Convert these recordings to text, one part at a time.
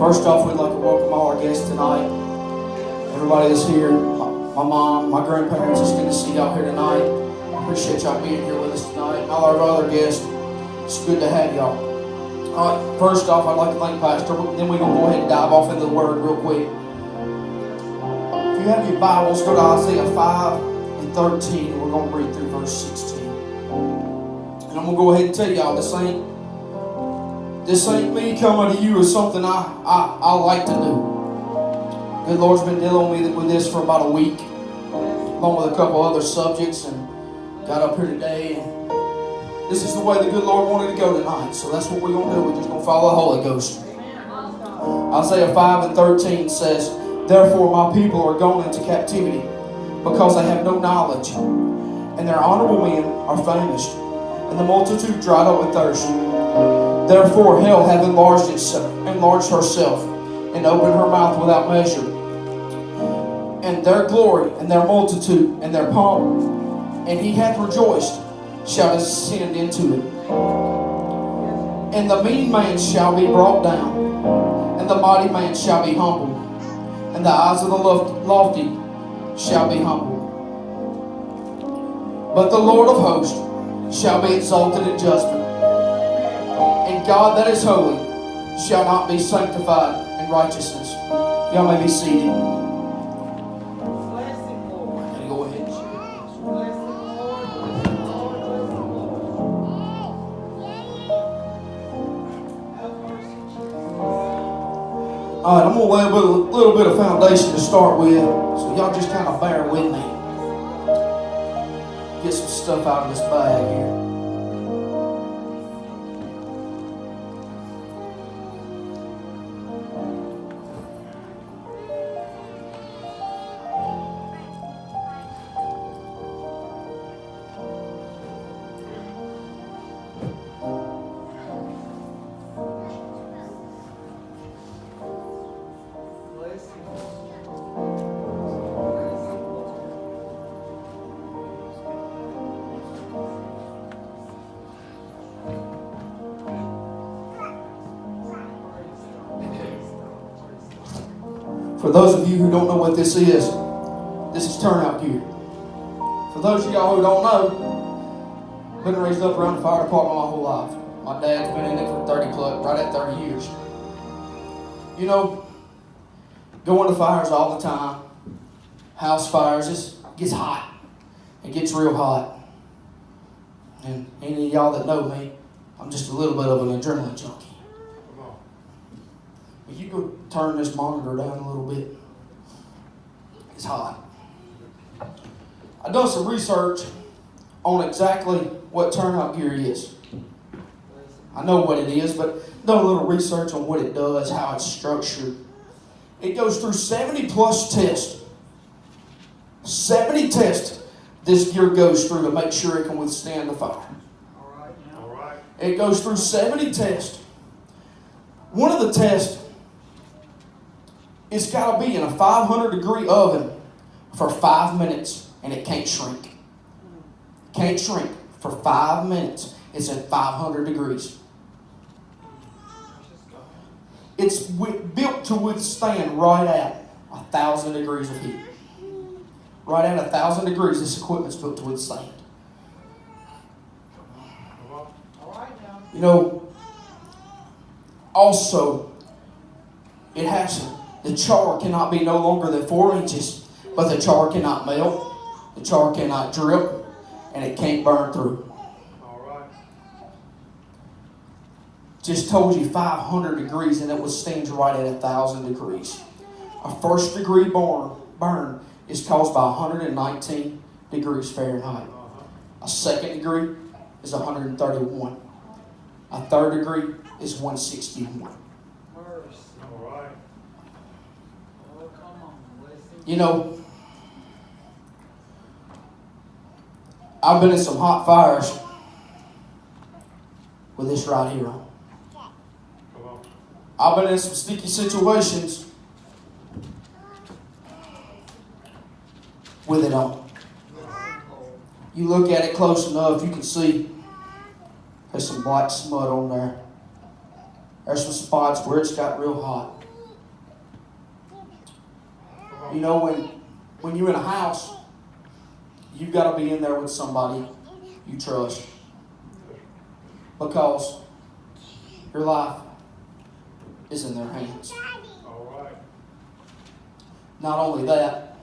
First off, we'd like to welcome all our guests tonight. Everybody that's here, my mom, my grandparents, it's good to see y'all here tonight. Appreciate y'all being here with us tonight. And all our other guests, it's good to have y'all. All right, first off, I'd like to thank Pastor. Then we're going to go ahead and dive off into the Word real quick. If you have your Bibles, go to Isaiah 5 and 13, and we're going to read through verse 16. And I'm going to go ahead and tell y'all, this ain't me coming to you as something I like to do. Good Lord's been dealing with this for about a week, along with a couple other subjects, and got up here today. And this is the way the good Lord wanted to go tonight, so that's what we're going to do. We're just going to follow the Holy Ghost. Isaiah 5 and 13 says, "Therefore my people are gone into captivity, because they have no knowledge, and their honorable men are famished, and the multitude dried up with thirst. Therefore hell hath enlarged herself, and opened her mouth without measure. And their glory, and their multitude, and their pomp, and he hath rejoiced, shall descend into it. And the mean man shall be brought down, and the mighty man shall be humbled, and the eyes of the lofty shall be humbled. But the Lord of hosts shall be exalted in judgment, and God that is holy shall not be sanctified in righteousness." Y'all may be seated. Go ahead. All right, I'm going to lay a little bit of foundation to start with, so y'all just kind of bear with me. Get some stuff out of this bag here. For those of you who don't know what this is turnout gear. For those of y'all who don't know, I've been raised up around the fire department my whole life. My dad's been in it for 30 years. You know, going to fires all the time, house fires, it gets hot. It gets real hot. And any of y'all that know me, I'm just a little bit of an adrenaline junkie. If you go turn this monitor down a little bit, it's hot. I've done some research on exactly what turnout gear is. I know what it is, but done a little research on what it does, how it's structured. It goes through 70 plus tests. 70 tests this gear goes through to make sure it can withstand the fire. All right. It goes through 70 tests. One of the tests, it's got to be in a 500-degree oven for 5 minutes, and it can't shrink. Can't shrink for 5 minutes. It's at 500 degrees. It's built to withstand right at 1,000 degrees of heat. Right at 1,000 degrees, this equipment's built to withstand. You know, also, it has the char cannot be no longer than 4 inches, but the char cannot melt, the char cannot drip, and it can't burn through. All right. Just told you 500 degrees, and it withstands right at 1,000 degrees. A first degree burn is caused by 119 degrees Fahrenheit. A second degree is 131. A third degree is 161. You know, I've been in some hot fires with this right here on. I've been in some sticky situations with it on. You look at it close enough, you can see there's some black smut on there. There's some spots where it's got real hot. You know, when you're in a house, you've got to be in there with somebody you trust. Because your life is in their hands. Not only that,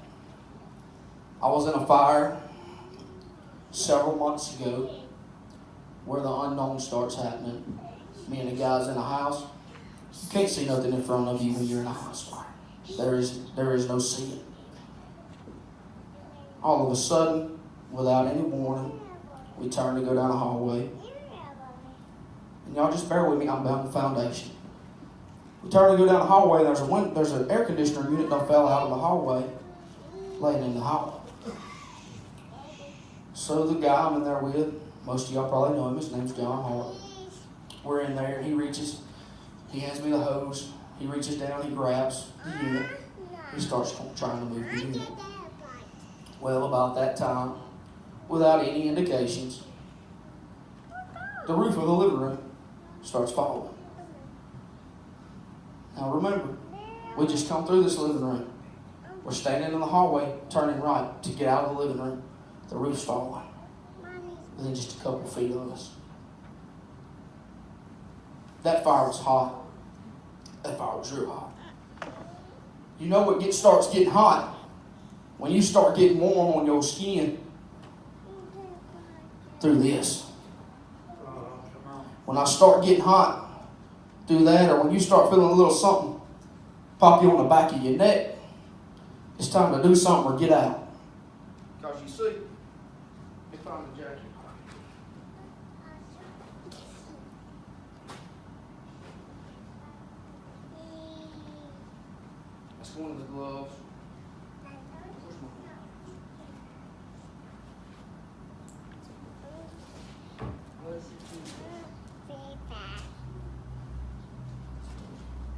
I was in a fire several months ago where the unknown starts happening. Me and the guys in a house. You can't see nothing in front of you when you're in a house fire. There is no seeing. All of a sudden, without any warning, we turn to go down a hallway. And y'all just bear with me, I'm bound to foundation. We turn to go down the hallway, and there's an air conditioner unit that fell out of the hallway, laying in the hallway. So the guy I'm in there with, most of y'all probably know him, his name's John Hart. We're in there, and he reaches, he hands me the hose, he reaches down, he grabs the unit, he starts trying to move the unit. Well, about that time, without any indications, the roof of the living room starts falling. Now remember, we just come through this living room. We're standing in the hallway, turning right to get out of the living room. The roof's falling within just a couple feet of us. That fire was hot. That fire was real hot. You know what starts getting hot? When you start getting warm on your skin through this. When I start getting hot through that, or when you start feeling a little something pop you on the back of your neck, it's time to do something or get out. Because you see, let me find the jacket. That's one of the gloves.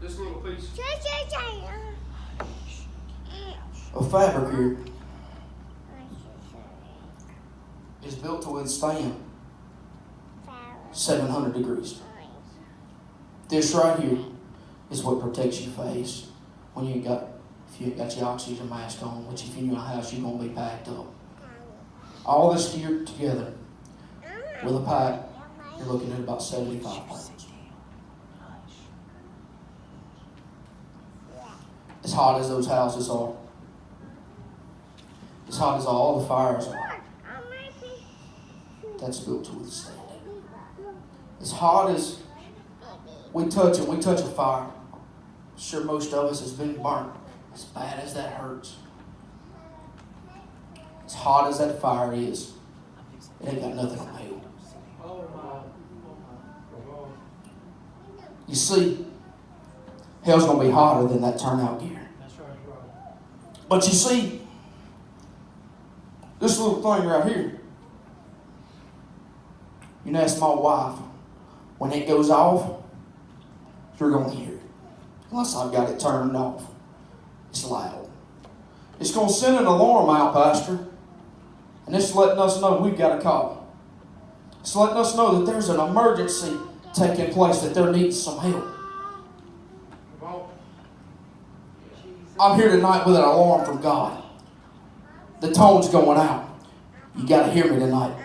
This little piece of fabric here is built to withstand 700 degrees. This right here is what protects your face when if you ain't got your oxygen mask on, which if you're in a house, you're going to be packed up. All this geared together with a pack, you're looking at about 75 pounds. As hot as those houses are, as hot as all the fires are, that's built to withstand it. As hot as we touch a fire, I'm sure most of us has been burnt. As bad as that hurts, as hot as that fire is, it ain't got nothing on hell. You see, hell's going to be hotter than that turnout gear. But you see, this little thing right here, you know, that's my wife. When it goes off, you're going to hear it. Unless I've got it turned off. It's loud. It's going to send an alarm out, Pastor. And it's letting us know we've got a call. It's letting us know that there's an emergency taking place, that there needs some help. I'm here tonight with an alarm from God. The tone's going out. You got to hear me tonight.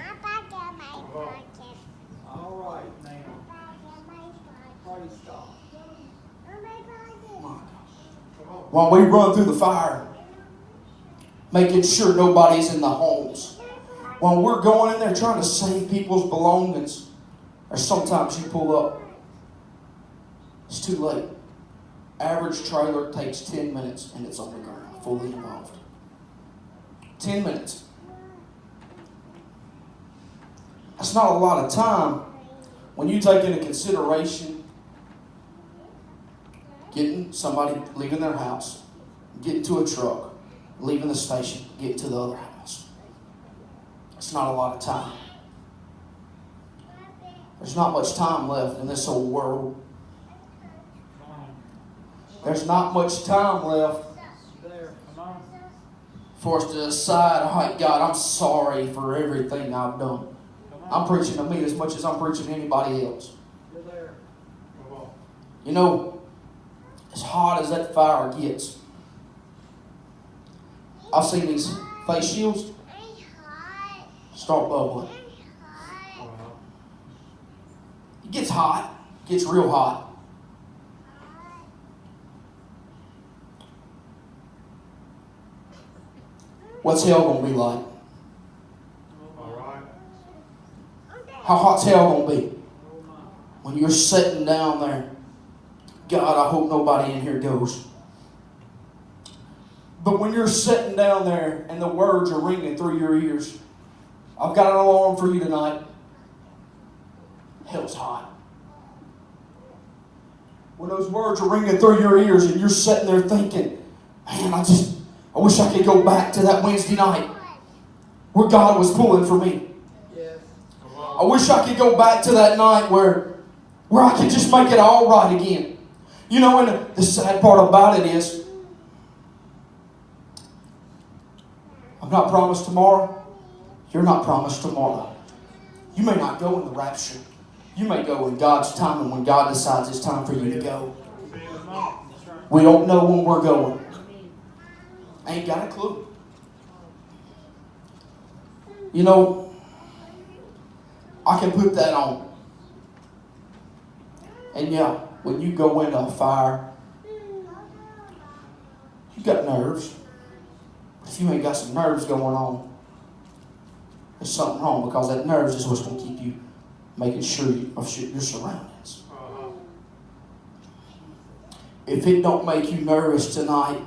All right, man. Party stop. While we run through the fire, making sure nobody's in the homes. While we're going in there trying to save people's belongings, or sometimes you pull up, it's too late. Average trailer takes 10 minutes and it's on the ground, fully involved. 10 minutes. That's not a lot of time when you take into consideration getting somebody leaving their house, getting to a truck, leaving the station, getting to the other house. It's not a lot of time. There's not much time left in this old world. There's not much time left for us to decide, all right, God, I'm sorry for everything I've done. I'm preaching to me as much as I'm preaching to anybody else. You know, as hot as that fire gets, I've seen these face shields start bubbling. It gets hot. It gets real hot. What's hell going to be like? How hot's hell going to be? When you're sitting down there. God, I hope nobody in here goes. But when you're sitting down there and the words are ringing through your ears, I've got an alarm for you tonight. Hell's hot. When those words are ringing through your ears and you're sitting there thinking, man, I wish I could go back to that Wednesday night where God was pulling for me. Yes. I wish I could go back to that night where I could just make it all right again. You know, and the sad part about it is, I'm not promised tomorrow. You're not promised tomorrow. You may not go in the rapture. You may go in God's time, and when God decides it's time for you to go. We don't know when we're going. Ain't got a clue. You know, I can put that on. And yeah, when you go into a fire, you got nerves. But if you ain't got some nerves going on, there's something wrong, because that nerves is what's going to keep you making sure of your surroundings. If it don't make you nervous tonight,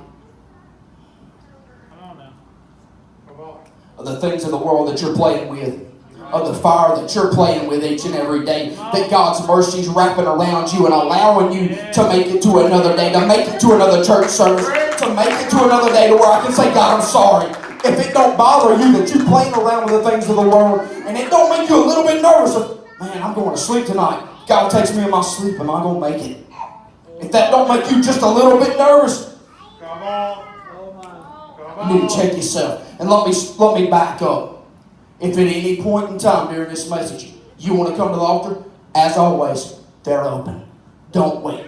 of the things of the world that you're playing with, of the fire that you're playing with each and every day, that God's mercy is wrapping around you and allowing you to make it to another day, to make it to another church service, to make it to another day to where I can say, God, I'm sorry. If it don't bother you that you're playing around with the things of the world, and it don't make you a little bit nervous of, man, I'm going to sleep tonight. God takes me in my sleep. Am I going to make it? If that don't make you just a little bit nervous, you need to check yourself. And let me back up. If at any point in time during this message you want to come to the altar, as always, they're open. Don't wait.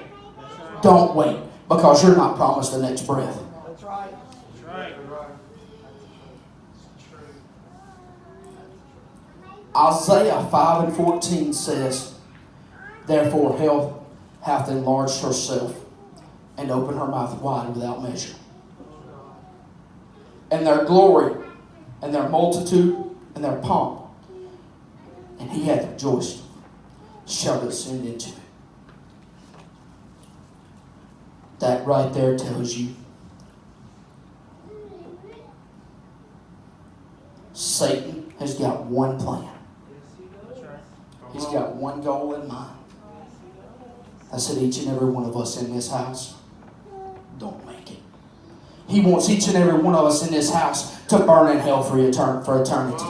Don't wait, because you're not promised the next breath. That's right. That's right. Isaiah 5:14 says, therefore hell hath enlarged herself and opened her mouth wide without measure. And their glory and their multitude and their pomp, and he hath rejoiced, shall descend into it. That right there tells you Satan has got one plan. He's got one goal in mind. I said each and every one of us in this house don't make it. He wants each and every one of us in this house to burn in hell for eternity.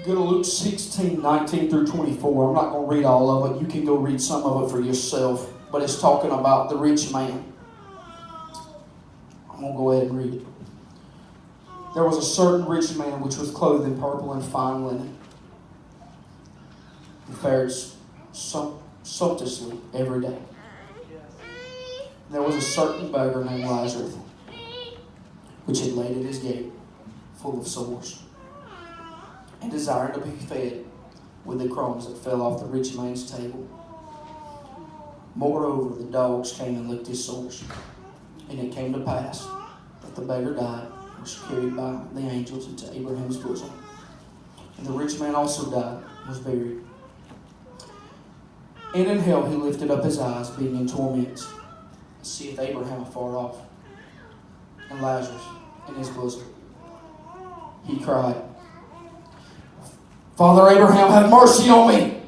Go to Luke 16:19 through 24. I'm not going to read all of it. You can go read some of it for yourself. But it's talking about the rich man. I'm going to go ahead and read it. There was a certain rich man which was clothed in purple and fine linen, and fared sumptuously every day. And there was a certain beggar named Lazarus, which had laid at his gate, full of sores, and desired to be fed with the crumbs that fell off the rich man's table. Moreover, the dogs came and licked his sores. And it came to pass that the beggar died, and was carried by the angels into Abraham's bosom. And the rich man also died, and was buried. And in hell he lifted up his eyes, being in torments, and seeth Abraham afar off, and Lazarus in his bosom. He cried, Father Abraham, have mercy on me.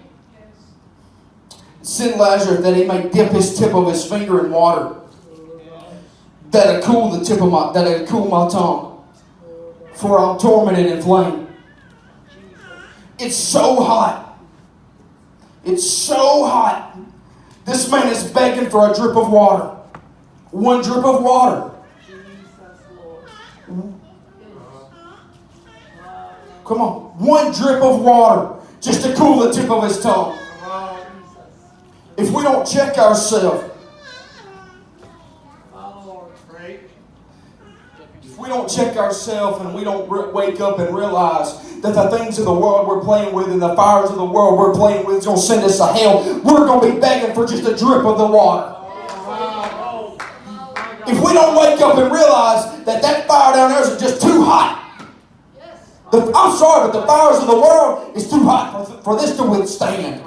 Send Lazarus that he may dip his tip of his finger in water, that it cool my tongue, for I'm tormented in flame. It's so hot. It's so hot. This man is begging for a drip of water. One drip of water. Come on. One drip of water just to cool the tip of his tongue. If we don't check ourselves, if we don't check ourselves and we don't wake up and realize that the things of the world we're playing with and the fires of the world we're playing with is going to send us to hell, we're going to be begging for just a drip of the water. If we don't wake up and realize that that fire down there is just too hot. I'm sorry, but the fires of the world is too hot for this to withstand.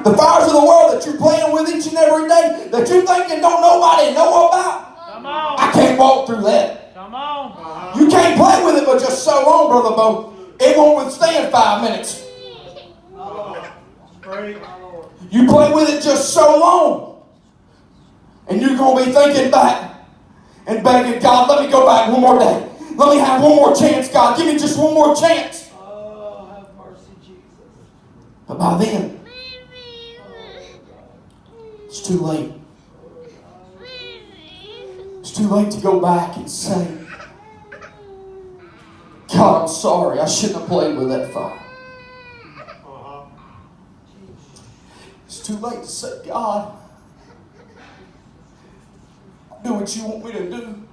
The fires of the world that you're playing with each and every day, that you thinking don't nobody know about, I can't walk through that. Come on. You can't play with it but just so long, Brother Bo. It won't withstand 5 minutes. You play with it just so long, and you're going to be thinking back and begging, God, let me go back one more day. Let me have one more chance, God. Give me just one more chance. Oh, have mercy, Jesus. But by then, it's too late. It's too late to go back and say, God, I'm sorry. I shouldn't have played with that fire. It's too late to say, God, I'll do what you want me to do.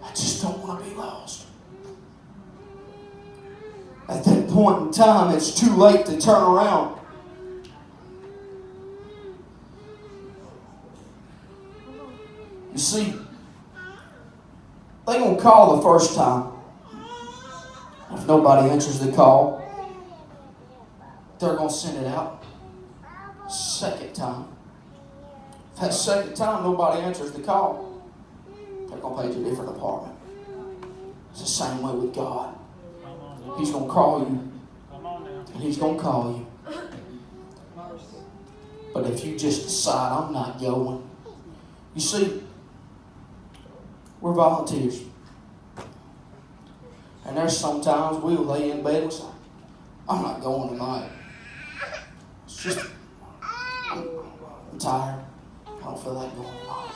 I just don't want to be lost. At that point in time, it's too late to turn around. You see, they're going to call the first time. If nobody answers the call, they're going to send it out. Second time. If that second time nobody answers the call, they're going to pay to a different department. It's the same way with God. He's going to call you. And He's going to call you. But if you just decide, I'm not going. You see, we're volunteers. And there's sometimes we'll lay in bed and say, I'm not going tonight. It's just, I'm tired. I don't feel like going tonight.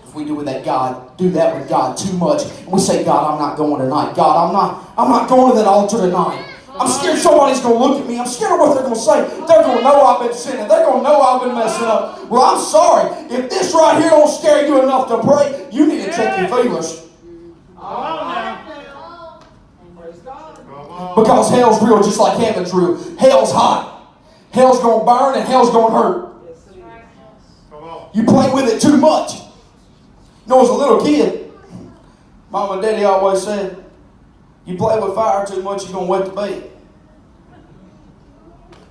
If we do that with God too much, and we say, God, I'm not going tonight. God, I'm not going to that altar tonight. I'm scared somebody's going to look at me. I'm scared of what they're going to say. They're going to know I've been sinning. They're going to know I've been messing up. Well, I'm sorry. If this right here don't scare you enough to pray, you need to check your feelers. Because hell's real just like heaven's real. Hell's hot. Hell's going to burn and hell's going to hurt. You play with it too much. You know, as a little kid, Mom and Daddy always said, you play with fire too much, you're going to wet the bed.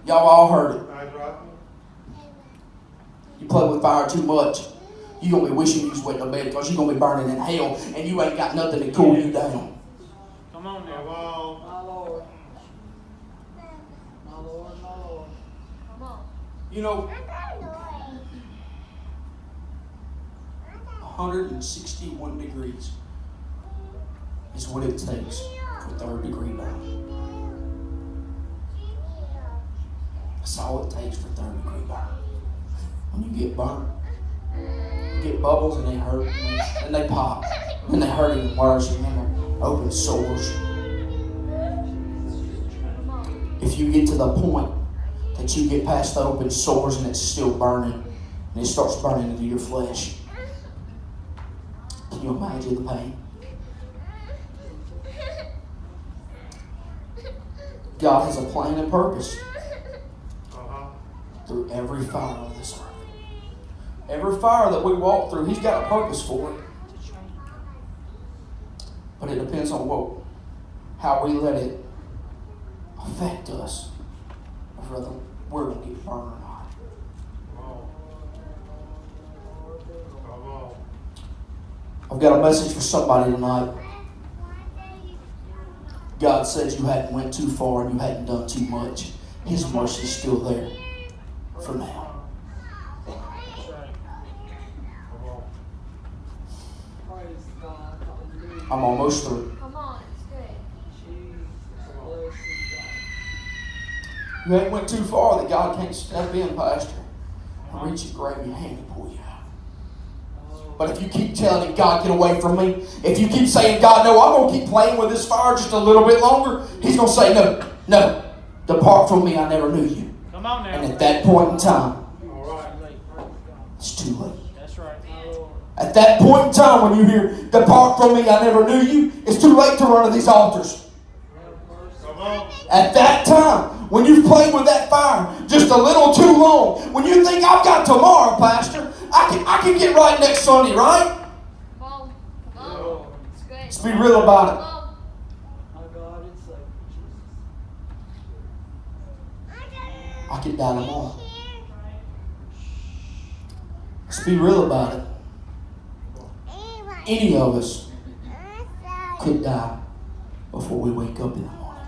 Y'all all heard it. You play with fire too much, you're going to be wishing you was wet the bed because you're going to be burning in hell and you ain't got nothing to cool you down. Come on now. My Lord. My Lord, my Lord. Come on. You know, 161 degrees is what it takes for third degree burn. That's all it takes for third degree burn. When you get burnt, you get bubbles and they hurt, and they pop, and they hurt even worse, and then they're open sores. If you get to the point that you get past the open sores and it's still burning, and it starts burning into your flesh, can you imagine the pain? God has a plan and purpose through every fire of this earth. Every fire that we walk through, He's got a purpose for it. But it depends on how we let it affect us, or whether we're going to get burned or not. I've got a message for somebody tonight. God says you hadn't went too far and you hadn't done too much. His mercy's still there for now. I'm almost through. Come on, it's good. You ain't went too far that God can't step in, Pastor, and reach and grab your hand and pull you out. But if you keep telling Him, God, get away from me. If you keep saying, God, no, I'm going to keep playing with this fire just a little bit longer, He's going to say, no, Depart from me, I never knew you. Come on now. And at that point in time, All right. it's too late. That's right. At that point in time, when you hear, depart from me, I never knew you, it's too late to run to these altars. Come on. At that time, when you've played with that fire just a little too long, when you think, I've got tomorrow, Pastor, I can get right next Sunday, right? Come on. Come on. It's good. Let's be real about it. Come on. My God, it's like Jesus. I could die tomorrow. Let's be real about it. Any of us could die before we wake up in the morning.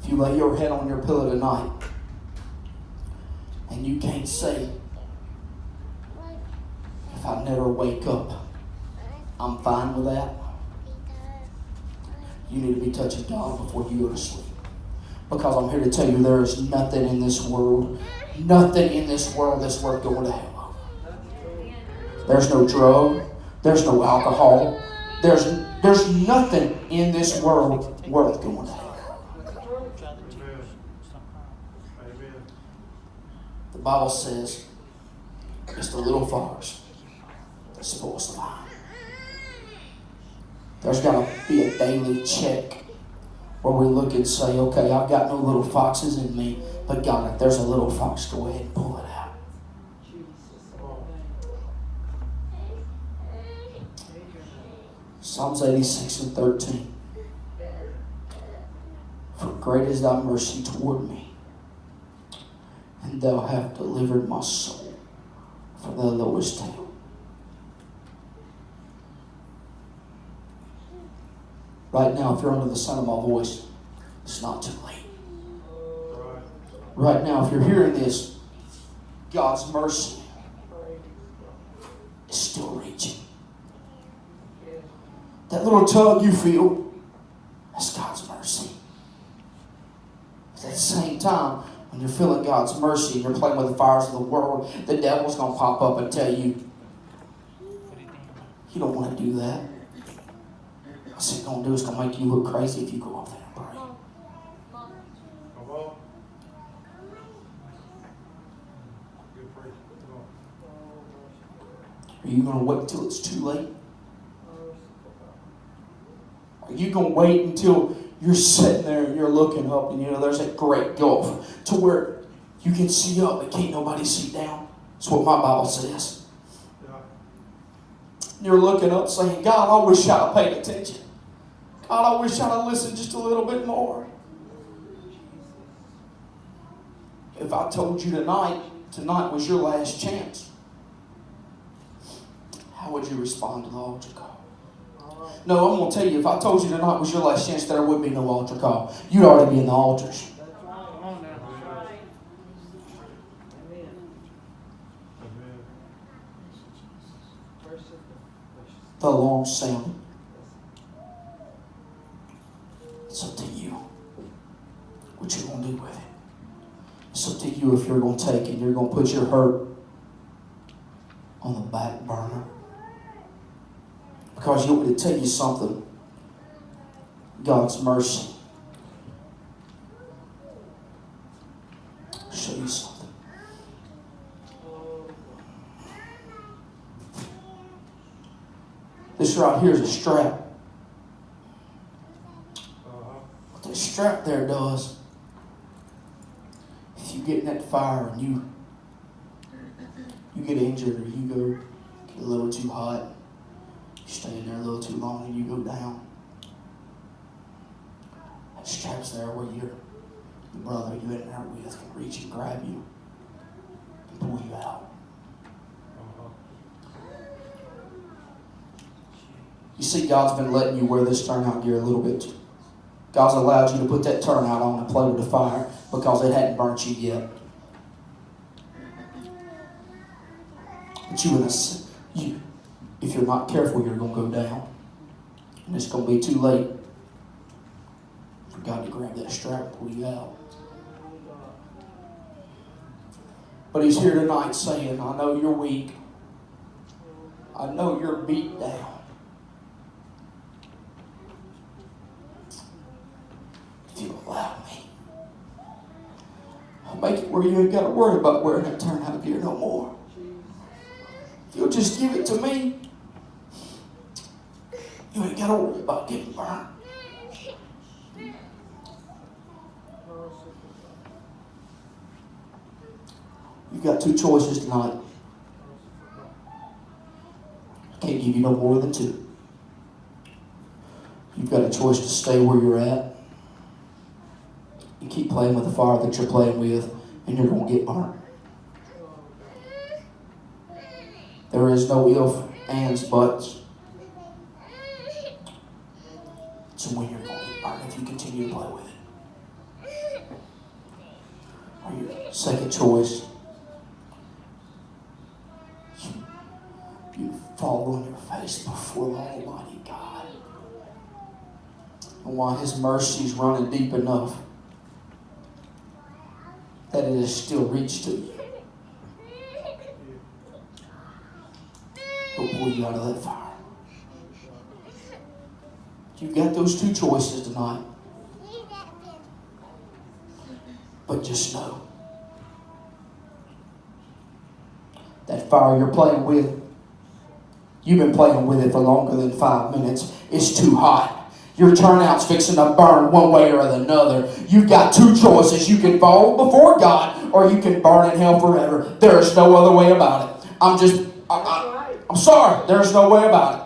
If you lay your head on your pillow tonight and you can't say, if I never wake up, I'm fine with that, you need to be touching God before you go to sleep. Because I'm here to tell you, there is nothing in this world that's worth going to hell over. There's no drug. There's no alcohol. There's nothing in this world worth going to hell. The Bible says it's the little fires that spoils the vine. There's got to be a daily check where we look and say, okay, I've got no little foxes in me, but God, if there's a little fox, go ahead and pull it out. Psalms 86 and 13. For great is thy mercy toward me, and thou hast delivered my soul from the lowest hell. Right now, if you're under the sound of my voice, it's not too late. Right now, if you're hearing this, God's mercy is still reaching. That little tug you feel, that's God's mercy. At the same time, when you're feeling God's mercy and you're playing with the fires of the world, the devil's going to pop up and tell you, you don't want to do that. I said, going to do is going to make you look crazy if you go up there and pray. Come on. Are you going to wait until it's too late? Are you going to wait until you're sitting there and you're looking up and there's that great gulf to where you can see up but can't nobody see down? That's what my Bible says. You're looking up saying, God, I wish I'd have paid attention. God, I wish I'd have listened just a little bit more. If I told you tonight was your last chance, how would you respond to the altar call? No, I'm going to tell you, if I told you tonight was your last chance, there would be no altar call. You'd already be in the altars. Come on now. The alarm sounded. It's up to you what you're going to do with it. It's up to you if you're going to take it. You're going to put your hurt on the back burner. Because you want me to tell you something. God's mercy. I'll show you something. This right here is a strap. What that strap there does, if you get in that fire and you get injured or you go get a little too hot, you stay in there a little too long and you go down, that strap's there where your brother you in there with can reach and grab you and pull you out. You see, God's been letting you wear this turnout gear a little bit. God's allowed you to put that turnout on and play with the fire because it hadn't burnt you yet. But if you're not careful, you're going to go down. And it's going to be too late for God to grab that strap and pull you out. But He's here tonight saying, I know you're weak. I know you're beat down. I'll make it where you ain't got to worry about wearing that turnout gear no more. If you'll just give it to me, you ain't got to worry about getting burned. You've got two choices tonight. I can't give you no more than two. You've got a choice to stay where you're at. You keep playing with the fire that you're playing with, and you're going to get burned. There is no if, ands, buts. So when you're going to get burned if you continue to play with it. Or your second choice, you fall on your face before the Almighty God. And while His mercy is running deep enough that it has still reached to you, He'll pull you out of that fire. You've got those two choices tonight. But just know that fire you're playing with, you've been playing with it for longer than 5 minutes. It's too hot. Your turnout's fixing to burn one way or another. You've got two choices. You can fall before God, or you can burn in hell forever. There's no other way about it. I'm sorry. There's no way about it.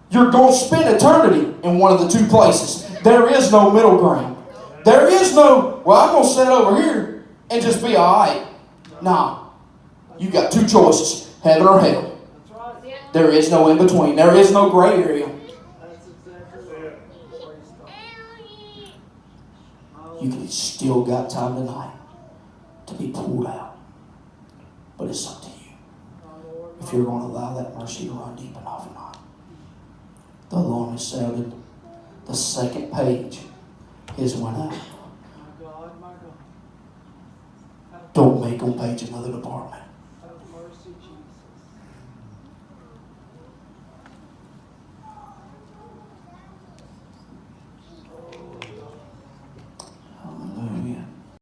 You're going to spend eternity in one of the two places. There is no middle ground. There is no, well, I'm going to sit over here and just be all right. Nah. You got two choices, heaven or hell. There is no in between. There is no gray area. You can still got time tonight to be pulled out. But it's up to you if you're going to allow that mercy to run deep enough or not. The alarm has sounded. The second page is went out. Don't make them page another department.